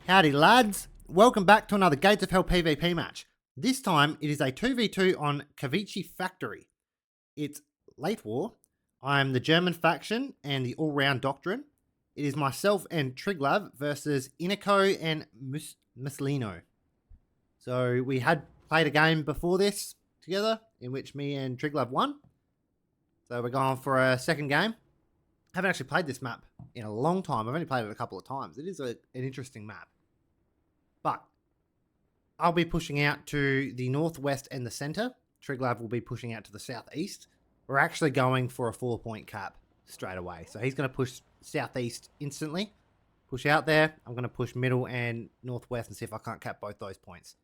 Howdy lads, welcome back to another Gates of Hell PvP match. This time it is a 2v2 on Kavichi Factory. It's late war, I am the German faction and the all-round doctrine. It is myself and Triglav versus Inakito and Mussolino. So we had played a game before this together in which me and Triglav won. So we're going for a second game. I haven't actually played this map in a long time. I've only played it a couple of times. It is an interesting map. But I'll be pushing out to the northwest and the center. Triglav will be pushing out to the southeast. We're actually going for a 4-point cap straight away. So he's going to push southeast instantly. Push out there. I'm going to push middle and northwest and see if I can't cap both those points.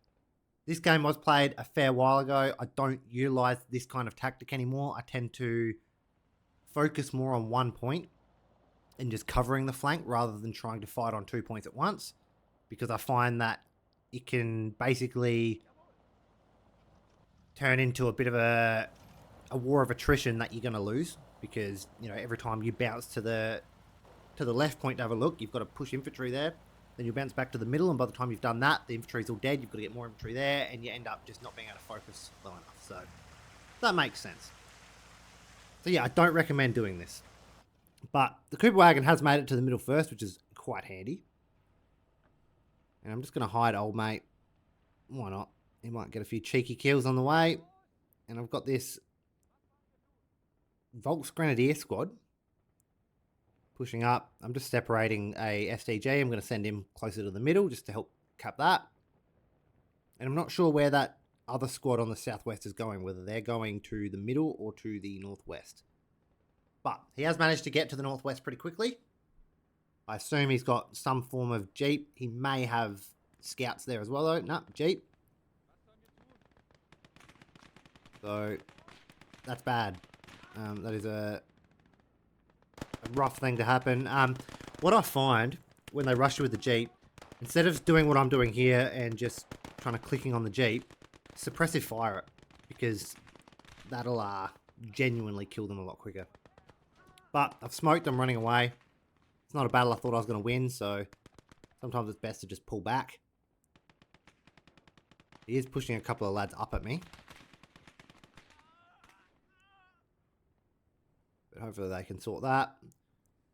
This game was played a fair while ago. I don't utilize this kind of tactic anymore. I tend to focus more on 1 point and just covering the flank rather than trying to fight on 2 points at once. Because I find that it can basically turn into a bit of a war of attrition that you're going to lose. Because, you know, every time you bounce to the left point to have a look, you've got to push infantry there. Then you bounce back to the middle, and by the time you've done that, the infantry's all dead. You've got to get more infantry there, and you end up just not being able to focus well enough. So that makes sense. So yeah, I don't recommend doing this. But the Cooper Wagon has made it to the middle first, which is quite handy. And I'm just going to hide old mate. Why not? He might get a few cheeky kills on the way. And I've got this Volks Grenadier squad pushing up. I'm just separating a SDG. I'm going to send him closer to the middle just to help cap that. And I'm not sure where that other squad on the southwest is going, whether they're going to the middle or to the northwest. But he has managed to get to the northwest pretty quickly. I assume he's got some form of Jeep. He may have scouts there as well, though. No, Jeep. So, that's bad. That is a rough thing to happen. What I find when they rush you with the Jeep, instead of doing what I'm doing here and just trying to clicking on the Jeep, suppressive fire it. Because that'll genuinely kill them a lot quicker. But I've smoked, I'm running away. It's not a battle I thought I was going to win, so sometimes it's best to just pull back. He is pushing a couple of lads up at me. But hopefully they can sort that.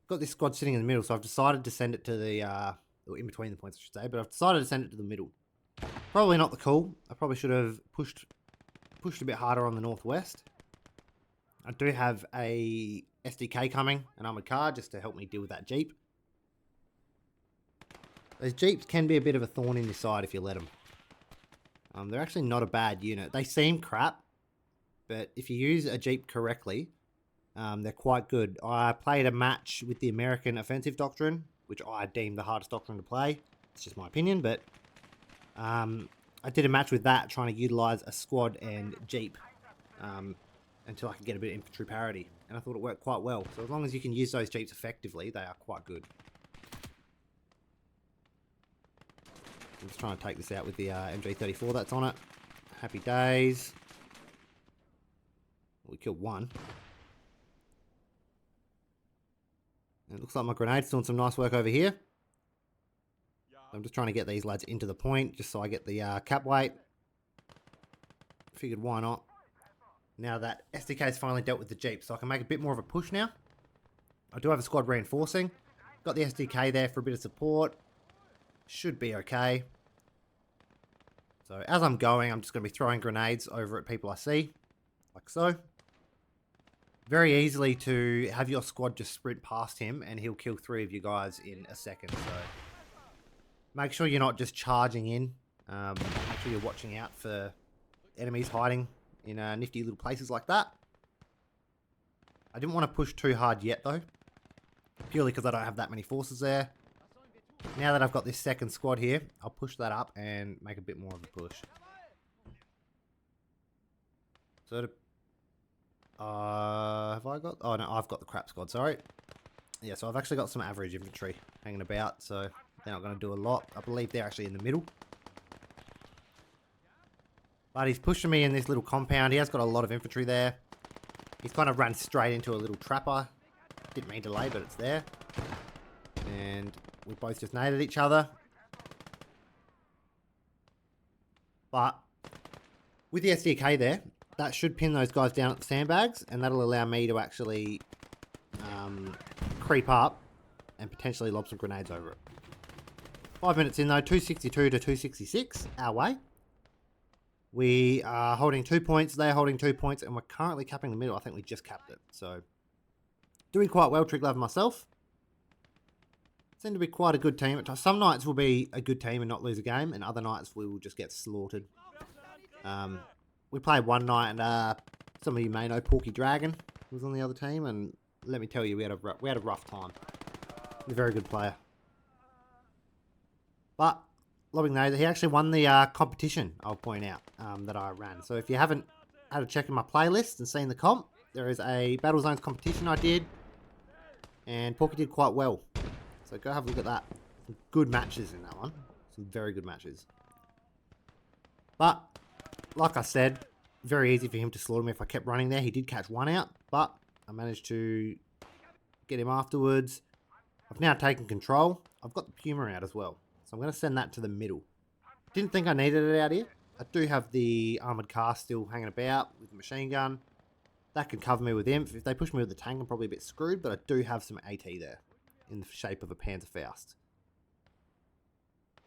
Got this squad sitting in the middle, so I've decided to send it to the, or in between the points I should say, but I've decided to send it to the middle. Probably not the call. I probably should have pushed a bit harder on the northwest. I do have a SDK coming, an armoured car, just to help me deal with that Jeep. Those Jeeps can be a bit of a thorn in your side if you let them. They're actually not a bad unit. They seem crap, but if you use a Jeep correctly, they're quite good. I played a match with the American offensive doctrine, which I deem the hardest doctrine to play. It's just my opinion, but I did a match with that, trying to utilise a squad and Jeep. Until I could get a bit of infantry parity. And I thought it worked quite well. So as long as you can use those Jeeps effectively, they are quite good. I'm just trying to take this out with the MG34 that's on it. Happy days. We killed one. And it looks like my grenade's doing some nice work over here. I'm just trying to get these lads into the point, just so I get the cap weight. Figured why not. Now that SDK's finally dealt with the Jeep, so I can make a bit more of a push now. I do have a squad reinforcing. Got the SDK there for a bit of support. Should be okay. So as I'm going, I'm just going to be throwing grenades over at people I see. Like so. Very easily to have your squad just sprint past him and he'll kill 3 of you guys in a second. So make sure you're not just charging in. Make sure you're watching out for enemies hiding in nifty little places like that. I didn't want to push too hard yet though, purely because I don't have that many forces there. Now that I've got this second squad here, I'll push that up and make a bit more of a push. So, have I got? Oh no, I've got the crap squad. Sorry. Yeah, so I've actually got some average infantry hanging about, so they're not going to do a lot. I believe they're actually in the middle. But he's pushing me in this little compound. He has got a lot of infantry there. He's kind of run straight into a little trapper. Didn't mean to lay, but it's there. And we both just naded each other. But with the SDK there, that should pin those guys down at the sandbags, and that'll allow me to actually creep up and potentially lob some grenades over it. 5 minutes in though, 262 to 266 our way. We are holding 2 points, they're holding 2 points, and we're currently capping the middle. I think we just capped it. So, doing quite well, Triglav and myself. Seem to be quite a good team. Some nights will be a good team and not lose a game, and other nights we will just get slaughtered. We played one night, and some of you may know Porky Dragon was on the other team, and let me tell you, we had a rough time. He's a very good player. But, lobbing those, he actually won the competition, I'll point out, that I ran. So if you haven't had a check in my playlist and seen the comp, there is a Battle Zones competition I did, and Porky did quite well. So go have a look at that. Some good matches in that one. Some very good matches. But, like I said, very easy for him to slaughter me if I kept running there. He did catch one out, but I managed to get him afterwards. I've now taken control. I've got the Puma out as well. So I'm going to send that to the middle. Didn't think I needed it out here. I do have the armoured car still hanging about with the machine gun. That can cover me with imp. If they push me with the tank, I'm probably a bit screwed, but I do have some AT there in the shape of a Panzerfaust.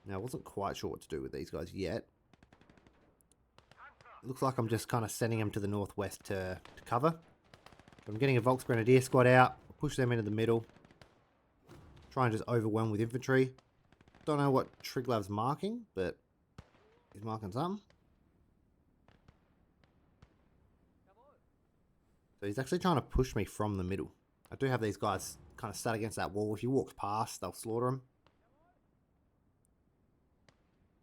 Now, I wasn't quite sure what to do with these guys yet. It looks like I'm just kind of sending them to the northwest to cover. So I'm getting a Volksgrenadier squad out. I'll push them into the middle. Try and just overwhelm with infantry. Don't know what Triglav's marking, but he's marking something. So he's actually trying to push me from the middle. I do have these guys kind of sat against that wall. If he walks past, they'll slaughter him.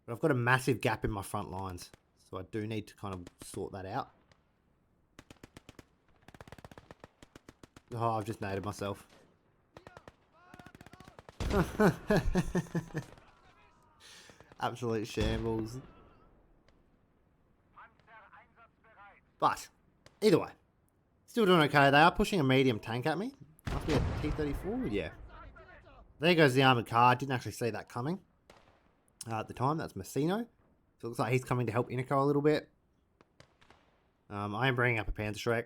But I've got a massive gap in my front lines. So I do need to kind of sort that out. Oh, I've just naded myself. Absolute shambles. But, either way. Still doing okay. They are pushing a medium tank at me. Must be a T-34? Yeah. There goes the armoured car. I didn't actually see that coming. At the time, that's Messino. So it looks like he's coming to help Inakito a little bit. I am bringing up a Panzerschreck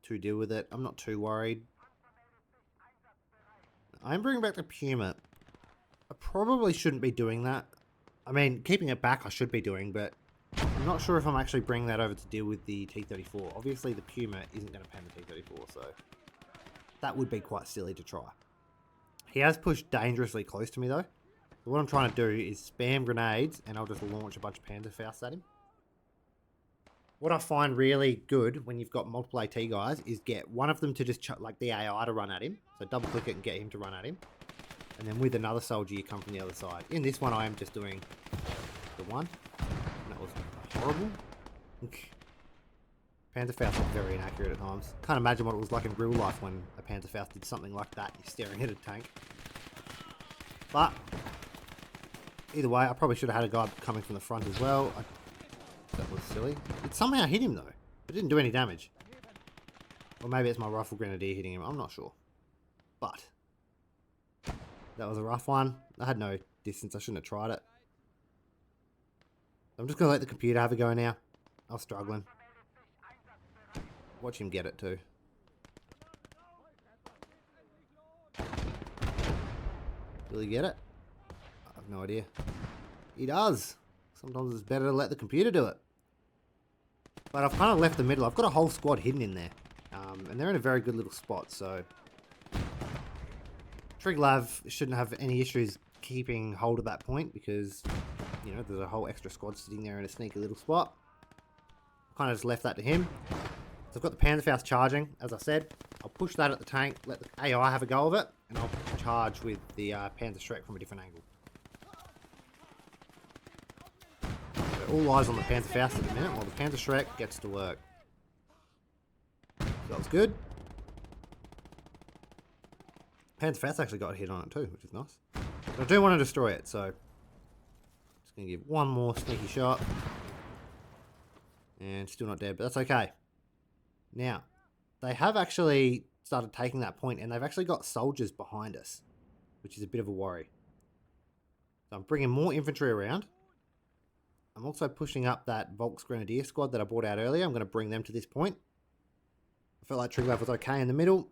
to deal with it. I'm not too worried. I'm bringing back the Puma. I probably shouldn't be doing that. I mean, keeping it back I should be doing, but I'm not sure if I'm actually bringing that over to deal with the T-34. Obviously, the Puma isn't going to pan the T-34, so that would be quite silly to try. He has pushed dangerously close to me, though. So what I'm trying to do is spam grenades, and I'll just launch a bunch of Panzerfausts at him. What I find really good when you've got multiple AT guys is get one of them to just, like the AI to run at him. So double click it and get him to run at him. And then with another soldier, you come from the other side. In this one, I am just doing the one. And that was horrible. Panzerfaust was very inaccurate at times. Can't imagine what it was like in real life when a Panzerfaust did something like that. You're staring at a tank. But either way, I probably should have had a guy coming from the front as well. That was silly. It somehow hit him though. It didn't do any damage. Or maybe it's my rifle grenadier hitting him. I'm not sure. But that was a rough one. I had no distance. I shouldn't have tried it. I'm just going to let the computer have a go now. I was struggling. Watch him get it too. Will he get it? I have no idea. He does. Sometimes it's better to let the computer do it. But I've kind of left the middle. I've got a whole squad hidden in there. And they're in a very good little spot, so Triglav shouldn't have any issues keeping hold of that point because, you know, there's a whole extra squad sitting there in a sneaky little spot. Kind of just left that to him. So I've got the Panzerfaust charging, as I said. I'll push that at the tank, let the AI have a go of it, and I'll charge with the Panzerschreck from a different angle. So all eyes on the Panzerfaust at the minute while the Panzerschreck gets to work. So that was good. Panzerfaust actually got a hit on it too, which is nice. But I do want to destroy it, so just going to give one more sneaky shot. And still not dead, but that's okay. Now, they have actually started taking that point, and they've actually got soldiers behind us, which is a bit of a worry. So I'm bringing more infantry around. I'm also pushing up that Volks Grenadier squad that I brought out earlier. I'm going to bring them to this point. I felt like Triglav was okay in the middle.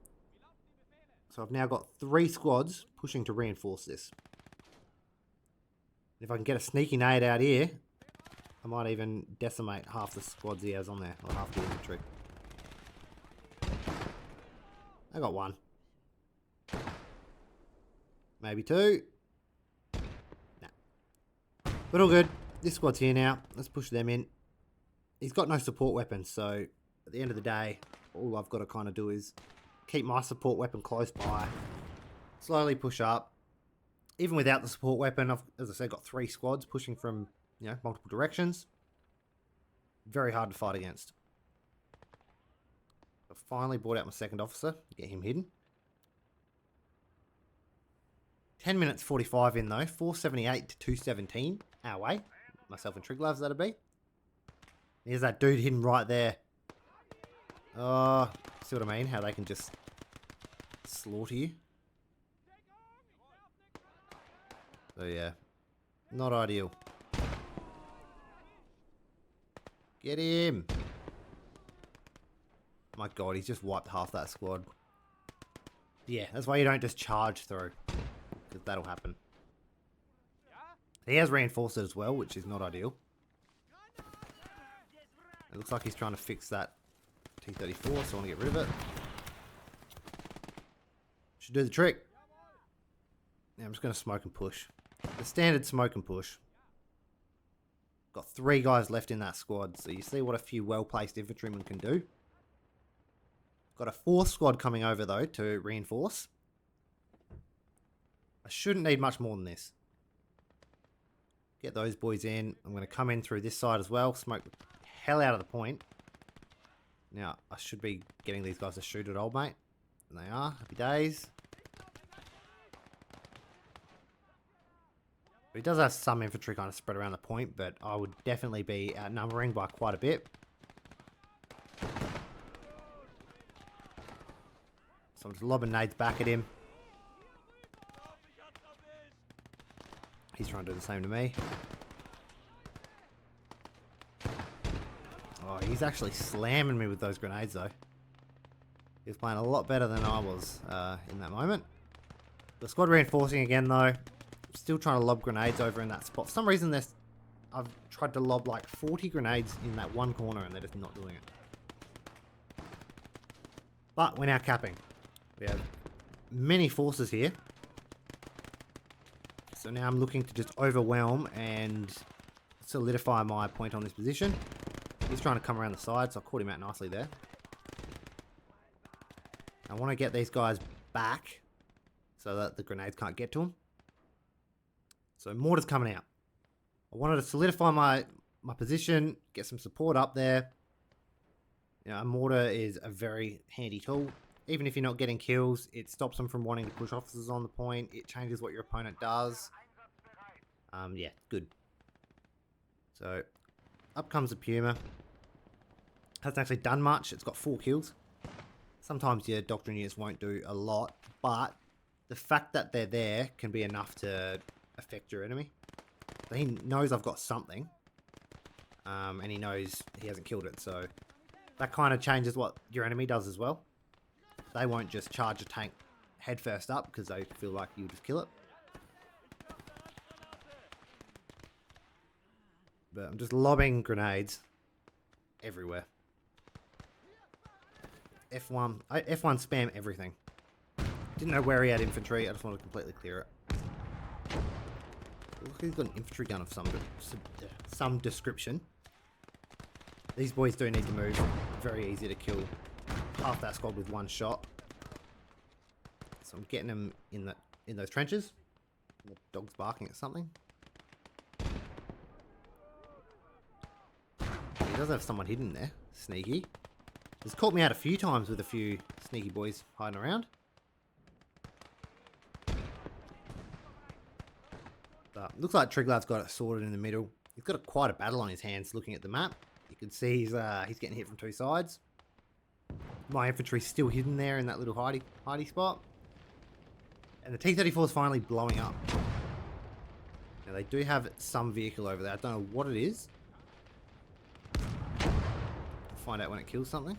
So I've now got 3 squads pushing to reinforce this. If I can get a sneaky nade out here, I might even decimate half the squads he has on there, or half the infantry. I got 1. Maybe 2. Nah. But all good. This squad's here now. Let's push them in. He's got no support weapons, so at the end of the day, all I've got to kind of do is keep my support weapon close by. Slowly push up. Even without the support weapon, I've, as I said, got 3 squads pushing from, multiple directions. Very hard to fight against. I finally brought out my second officer. Get him hidden. 10 minutes 45 in though. 478 to 217 our way. Myself and Triglavs, that'd be. Here's that dude hidden right there. Oh, see what I mean? How they can just slaughter you. So yeah, not ideal. Get him. My God, he's just wiped half that squad. Yeah, that's why you don't just charge through, because that'll happen. He has reinforced it as well, which is not ideal. It looks like he's trying to fix that T-34, so I want to get rid of it. Should do the trick. Now I'm just going to smoke and push. The standard smoke and push. Got 3 guys left in that squad, so you see what a few well-placed infantrymen can do. Got a 4th squad coming over though to reinforce. I shouldn't need much more than this. Get those boys in. I'm going to come in through this side as well. Smoke the hell out of the point. Now, I should be getting these guys to shoot at old mate. And they are. Happy days. But he does have some infantry kind of spread around the point, but I would definitely be outnumbering by quite a bit. So I'm just lobbing nades back at him. He's trying to do the same to me. Oh, he's actually slamming me with those grenades though. He was playing a lot better than I was in that moment. The squad reinforcing again though. Still trying to lob grenades over in that spot. For some reason, I've tried to lob like 40 grenades in that one corner and they're just not doing it. But we're now capping. We have many forces here. So now I'm looking to just overwhelm and solidify my point on this position. He's trying to come around the side, so I caught him out nicely there. I want to get these guys back so that the grenades can't get to them. So mortar's coming out. I wanted to solidify my position, get some support up there. A mortar is a very handy tool. Even if you're not getting kills, it stops them from wanting to push officers on the point. It changes what your opponent does. Yeah, good. So, up comes the Puma. Hasn't actually done much. It's got 4 kills. Sometimes your doctrine units won't do a lot, but the fact that they're there can be enough to affect your enemy. So he knows I've got something, and he knows he hasn't killed it, so that kind of changes what your enemy does as well. They won't just charge a tank head first up because they feel like you just kill it. But I'm just lobbing grenades everywhere. F1 spam everything. Didn't know where he had infantry, I just wanted to completely clear it. Look, he's got an infantry gun of some description. These boys do need to move. Very easy to kill half that squad with one shot. So I'm getting them in those trenches. The dog's barking at something. He does have someone hidden there. Sneaky. He's caught me out a few times with a few sneaky boys hiding around. But looks like Triglav's got it sorted in the middle. He's got quite a battle on his hands looking at the map. You can see he's getting hit from 2 sides. My infantry's still hidden there in that little hidey spot. And the T-34 is finally blowing up. Now they do have some vehicle over there. I don't know what it is. find out when it kills something.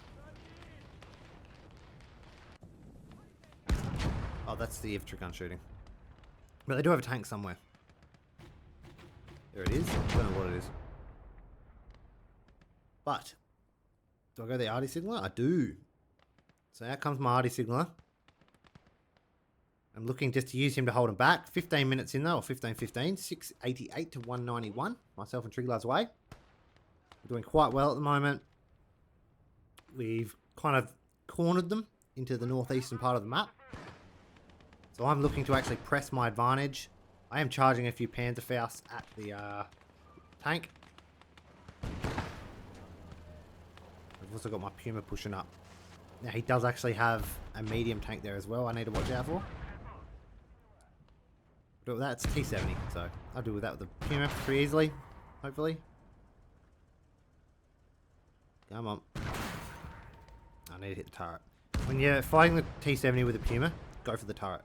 Oh, that's the infantry gun shooting. But they do have a tank somewhere. There it is. I don't know what it is. But, do I go the arty signaler? I do. So out comes my arty signaler. I'm looking just to use him to hold him back. 15 minutes in though, or 15-15. 688 to 191. Myself and Triglav's way. We're doing quite well at the moment. We've kind of cornered them into the northeastern part of the map. So I'm looking to actually press my advantage. I am charging a few Panzerfausts at the tank. I've also got my Puma pushing up. Now he does actually have a medium tank there as well I need to watch out for. But that's T70, so I'll do with that with the Puma pretty easily, hopefully. Come on. I need to hit the turret. When you're fighting the T70 with a Puma, go for the turret.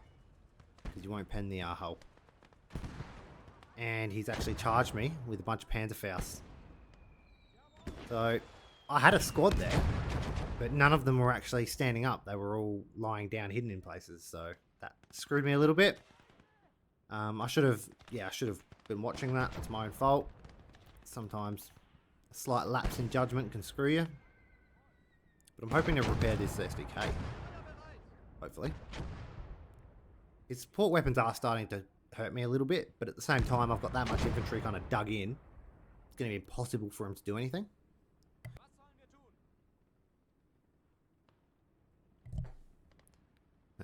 Because you won't pen the hull. And he's actually charged me with a bunch of Panzerfausts. So, I had a squad there, but none of them were actually standing up. They were all lying down, hidden in places. So, that screwed me a little bit. I should have been watching that. It's my own fault. Sometimes a slight lapse in judgment can screw you. But I'm hoping to repair this SDK. Hopefully. His support weapons are starting to hurt me a little bit, but at the same time, I've got that much infantry kind of dug in. It's going to be impossible for him to do anything.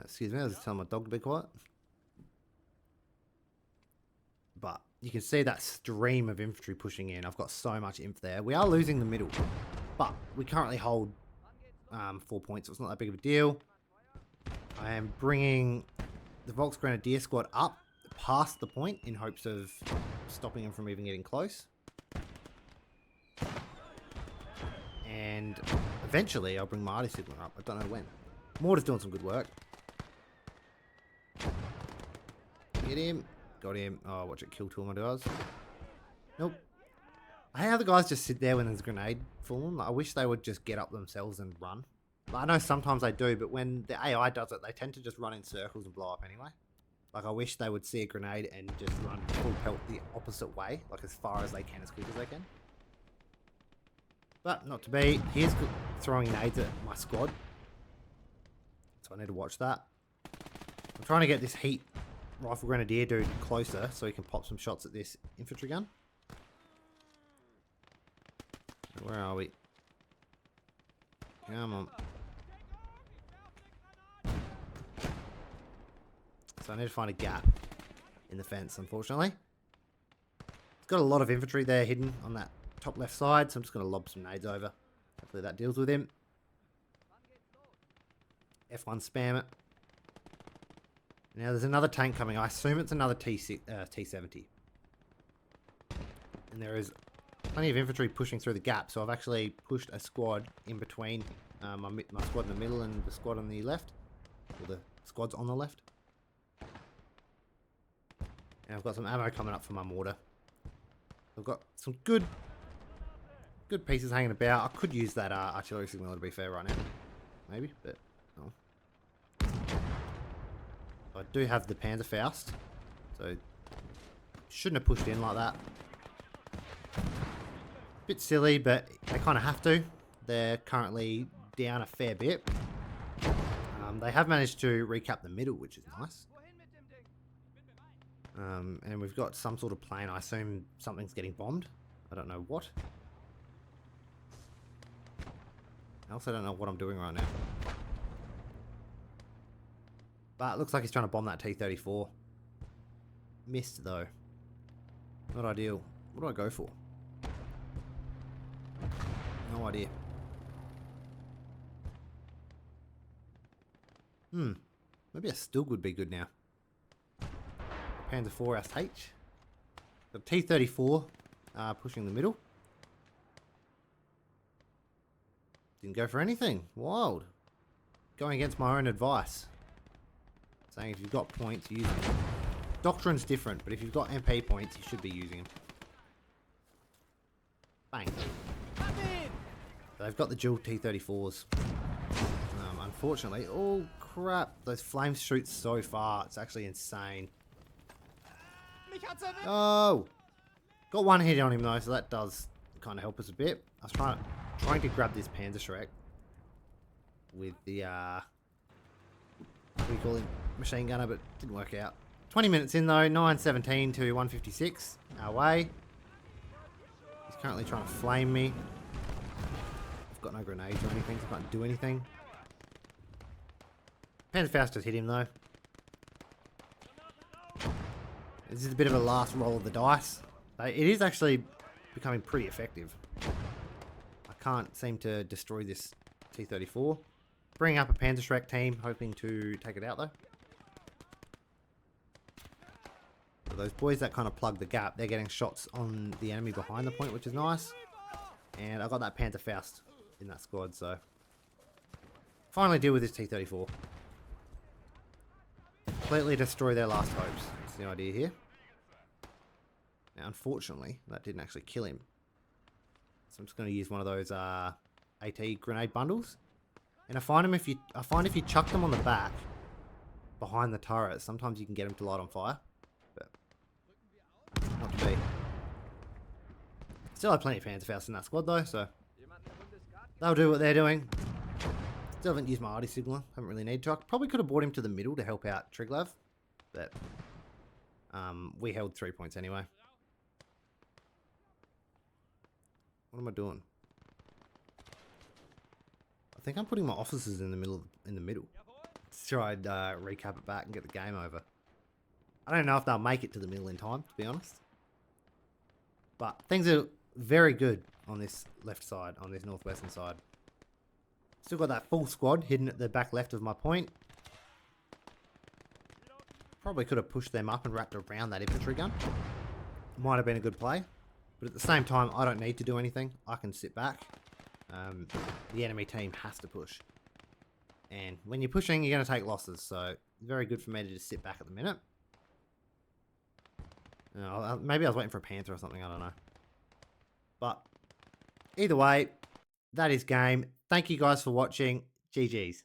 Excuse me, I was just telling my dog to be quiet. But you can see that stream of infantry pushing in. I've got so much inf there. We are losing the middle, but we currently hold 4 points, so it's not that big of a deal. I am bringing the Volksgrenadier squad up past the point in hopes of stopping them from even getting close. And eventually I'll bring my arty signaler up. I don't know when. Mortar's doing some good work. Get him. Got him. Oh, watch it kill two of my guys. Nope. I hate how the guys just sit there when there's a grenade falling. Like, I wish they would just get up themselves and run. Like, I know sometimes they do, but when the AI does it, they tend to just run in circles and blow up anyway. Like, I wish they would see a grenade and just run full pelt the opposite way, like as far as they can, as quick as they can. But not to be. He's throwing nades at my squad. So I need to watch that. I'm trying to get this heat rifle grenadier dude closer so he can pop some shots at this infantry gun. Where are we? Come on. So I need to find a gap in the fence, unfortunately. It's got a lot of infantry there hidden on that top left side, so I'm just going to lob some nades over. Hopefully that deals with him. F1 spam it. Now there's another tank coming. I assume it's another T70. And there is plenty of infantry pushing through the gap, so I've actually pushed a squad in between my squad in the middle and the squad on the left. Or the squads on the left. And I've got some ammo coming up for my mortar. I've got some good pieces hanging about. I could use that artillery signaler to be fair right now. Maybe, but no. I do have the Panzerfaust, so shouldn't have pushed in like that. Bit silly, but they kind of have to. They're currently down a fair bit. They have managed to recap the middle, which is nice. And we've got some sort of plane. I assume something's getting bombed. I don't know what. I also don't know what I'm doing right now. But it looks like he's trying to bomb that T-34. Missed, though. Not ideal. What do I go for? No idea. Maybe a Stug would be good now. Panzer IV SH. The T-34 pushing the middle. Didn't go for anything. Wild. Going against my own advice. Saying if you've got points, use them. Doctrine's different, but if you've got MP points, you should be using them. Bang. They've got the dual T-34s. Unfortunately, oh crap, those flames shoot so far. It's actually insane. Oh! Got one hit on him though, so that does kind of help us a bit. I was trying to grab this Panzerschreck with the, what do you call him? Machine gunner, but didn't work out. 20 minutes in though, 9:17 to 1:56 our way. He's currently trying to flame me. I've got no grenades or anything, so I can't do anything. Panzerfaust just hit him though. This is a bit of a last roll of the dice. It is actually becoming pretty effective. I can't seem to destroy this T-34. Bring up a Panzerschreck team, hoping to take it out though. So those boys that kind of plug the gap, they're getting shots on the enemy behind the point, which is nice. And I got that Panzerfaust in that squad, so finally deal with this T-34. Completely destroy their last hopes. That's the idea here. Now, unfortunately, that didn't actually kill him. So I'm just going to use one of those AT grenade bundles. And I find if you chuck them on the back behind the turret, sometimes you can get them to light on fire. But not to be. Still have plenty of Panzerfaust in that squad though, so they'll do what they're doing. Still haven't used my arty signaler. Haven't really needed to. I probably could have brought him to the middle to help out Triglav, but we held 3 points anyway. What am I doing? I think I'm putting my officers in the middle. Let's try and recap it back and get the game over. I don't know if they'll make it to the middle in time, to be honest. But things are very good on this left side, on this northwestern side. Still got that full squad hidden at the back left of my point. Probably could have pushed them up and wrapped around that infantry gun. Might have been a good play. But at the same time, I don't need to do anything. I can sit back. The enemy team has to push. And when you're pushing, you're going to take losses. So, very good for me to just sit back at the minute. Maybe I was waiting for a Panther or something. I don't know. But, either way, that is game. Thank you guys for watching. GG's.